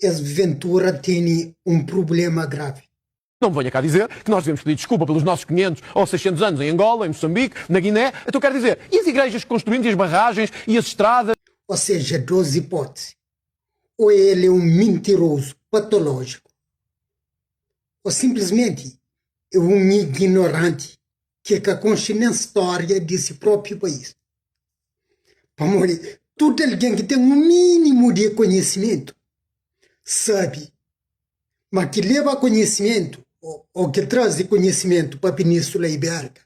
esse Ventura tem um problema grave. Não me venha cá dizer que nós devemos pedir desculpa pelos nossos 500 ou 600 anos em Angola, em Moçambique, na Guiné. Então quero dizer, e as igrejas que construímos, e as barragens, e as estradas? Ou seja, duas hipóteses. Ou ele é um mentiroso patológico, ou simplesmente é um ignorante que é a consciência história desse próprio país. Todo alguém que tem um mínimo de conhecimento sabe, mas que leva conhecimento ou que traz conhecimento para a Península Ibérica,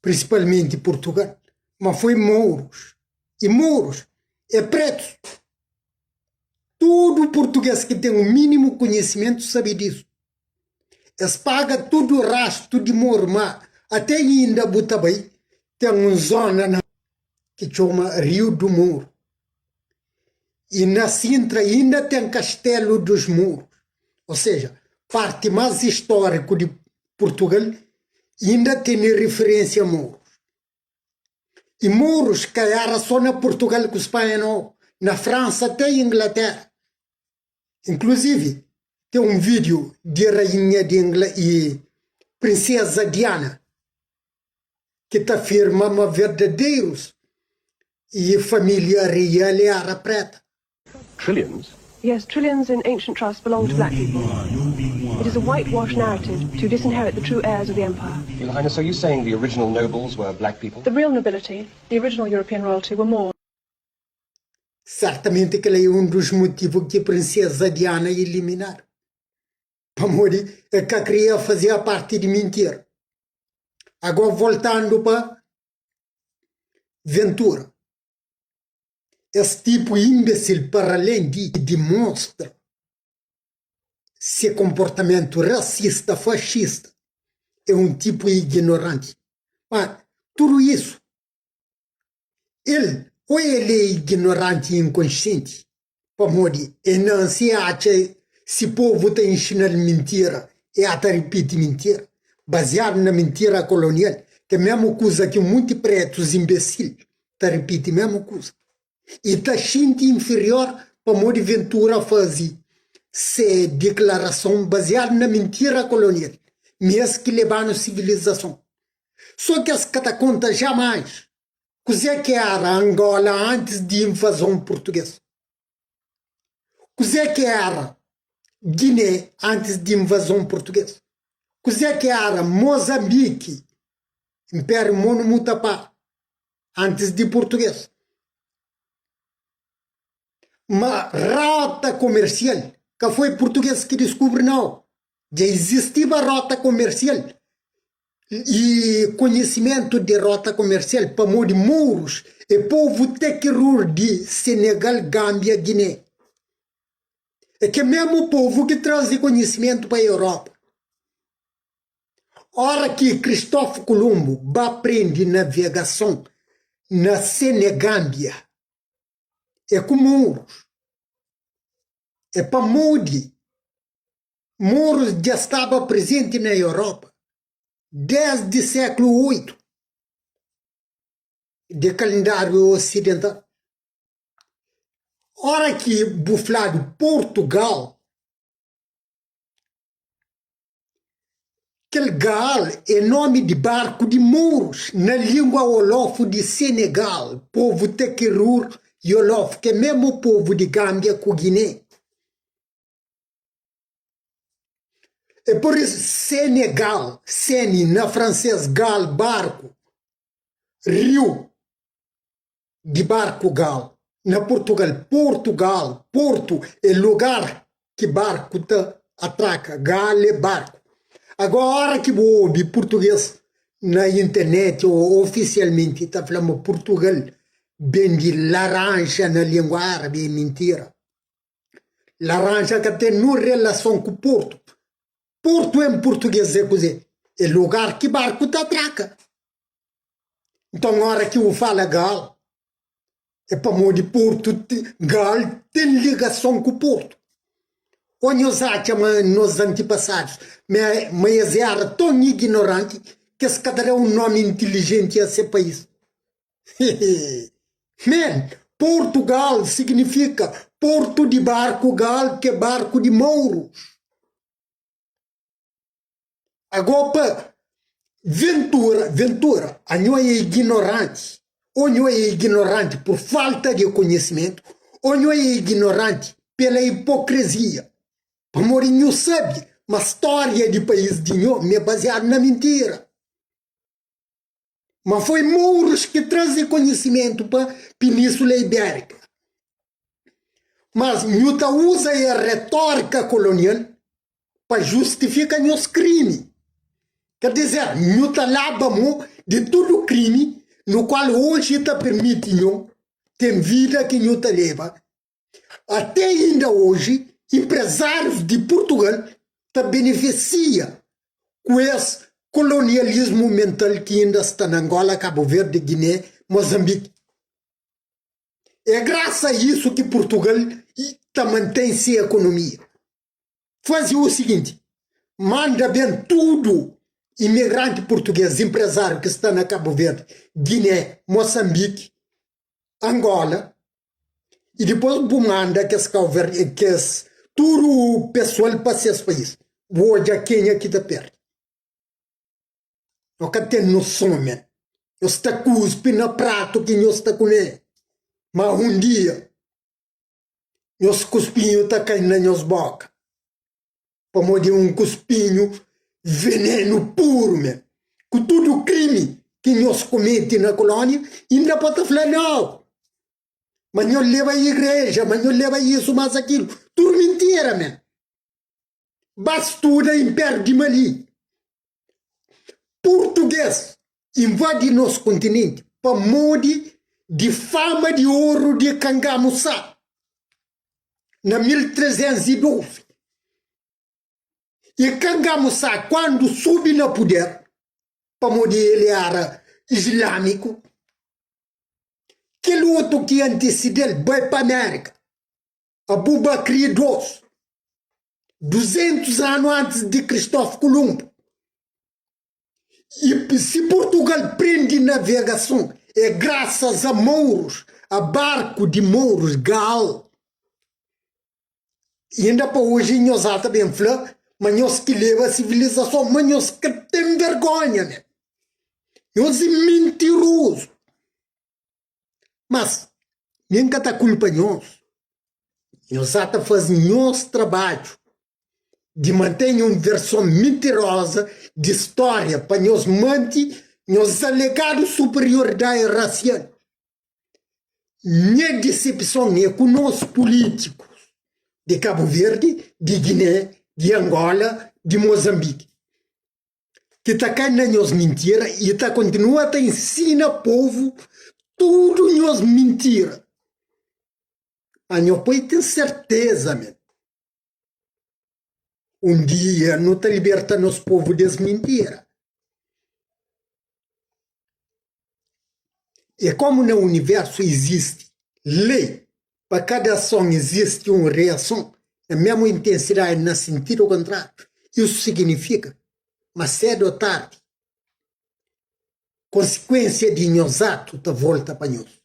principalmente Portugal, mas foi Mouros. E Mouros é preto. Todo português que tem um mínimo conhecimento sabe disso. Eles pagam todo o rastro de Mouro, mas até ainda Butabai tem uma zona que chama Rio do Mouro. E na Sintra ainda tem Castelo dos Mouros. Ou seja, parte mais histórica de Portugal ainda tem referência a Mouros. E Mouros caiaram só na Portugal com Espanha, não. Na França até Inglaterra. Inclusive, tem um vídeo de rainha de Inglaterra e princesa Diana que está afirmando verdadeiros e família real era preta. Trillions? Yes, trillions in ancient trusts belong to black people. It is a whitewash narrative to disinherit the true heirs of the empire. Your Highness, are you saying the original nobles were black people? The real nobility, the original European royalty, were more. Certamente que é um dos motivos que a princesa Diana eliminaram. Para morrer, é que a queria fazer parte de mentira. Agora, voltando para Ventura. Esse tipo imbecil, para além de demonstra seu comportamento racista, fascista, é um tipo ignorante. Mas tudo isso, ou ele é ignorante e inconsciente, para morrer, e não se acha, se o povo está ensinando mentira, e até repete mentira, baseado na mentira colonial, que é a mesma coisa que muitos pretos imbecis, está repetindo a mesma coisa. E está sentindo inferior para morrer Ventura fazer essa declaração baseada na mentira colonial, mesmo que levar a civilização. Só que as catacontas jamais. Cos'è que era Angola antes de invasão portuguesa? Cos'è que era Guiné antes de invasão portuguesa? Cos'è que era Moçambique, Império Monomutapá, antes de português? Uma rota comercial, que foi português que descobriu, não. Já existia rota comercial. E conhecimento de rota comercial para de Mouros e povo tequirur de Senegal, Gâmbia, Guiné. É que é mesmo povo que traz conhecimento para a Europa. Ora que Cristóvão Colombo vai aprender navegação na Senegâmbia, é com Mouros. É para Moudi. Mouros já estava presente na Europa desde o século VIII, de calendário ocidental. Ora que buflado Portugal, aquele gal é nome de barco de Mouros, na língua wolof de Senegal, povo tequirur e wolof, que é mesmo povo de Gâmbia com Guiné. É por isso Senegal, Sene, na francês, gal, barco, rio, de barco gal. Na Portugal, Portugal, porto é lugar que barco atraca, gal é barco. Agora que vou ouvir português na internet ou oficialmente está falando Portugal, bem de laranja na língua árabe, é mentira. Laranja que tem no relação com Porto. Porto em português é coisa, é lugar que barco te atraca. Então, na hora que eu falo gal, é para morrer de Porto, gal tem ligação com Porto. Onde nós achamos nos antepassados, mas era tão ignorante que se cada um nome inteligente a esse país. Man, Portugal significa porto de barco gal que barco de mouros. Agora, Ventura, a nós é ignorante. Ou nós é ignorante por falta de conhecimento, ou nós é ignorante pela hipocrisia. Pamorinho sabe, uma história de país de nós é baseada na mentira. Mas foi mouros que trazem conhecimento para a Península Ibérica. Mas Newton usa a retórica colonial para justificar os crimes. Quer dizer, Newton lava de todo crime no qual hoje está permitindo ter vida que Newton leva. Até ainda hoje, empresários de Portugal te beneficiam com esse colonialismo mental que ainda está na Angola, Cabo Verde, Guiné, Moçambique. É graças a isso que Portugal mantém-se a economia. Faz o seguinte, manda bem tudo, imigrante português, empresário que está na Cabo Verde, Guiné, Moçambique, Angola, e depois manda que todo o pessoal para esses países. Hoje a Quênia que está perto. Nunca tem noção, man. Eu estou cuspindo no prato que eu estou comendo. Mas um dia, os cuspinhos estão caindo na nossa boca. Para morder cuspinho, veneno puro, man. Com todo o crime que nós cometemos na colônia, ainda pode falar não. Mas nós leva a igreja, mas nós leva isso, mas aquilo. Tudo mentira, man. Bastura Império de Mali. Português invade nosso continente para morder de fama de ouro de Cangamuçá, na 1312. E Cangamuçá, quando soube no poder, para morder ele era islâmico, aquele outro que antecedeu vai para a América, Abu Bakr II, 200 anos antes de Cristóvão Colombo. E se Portugal prende navegação, é graças a mouros, a barco de mouros, gal. E ainda para hoje, nós também falamos, mas nós que leva a civilização, mas nós que tem vergonha, né? Nós é mentiroso. Mas, nem que a culpa nós. Nós fazemos nosso trabalho de manter uma versão mentirosa de história para nos manter nos alegados superioridade racial. Minha decepção é com os políticos de Cabo Verde, de Guiné, de Angola, de Moçambique, que está caindo nas mentiras e está continuando a ensinar o povo tudo nas mentiras. A não pode ter certeza, man. Um dia não te liberta nos povos das mentiras. E como no universo existe lei, para cada ação existe uma reação, a mesma intensidade no sentido contrário. Isso significa, mas cedo ou tarde, consequência de nós atos volta para nós.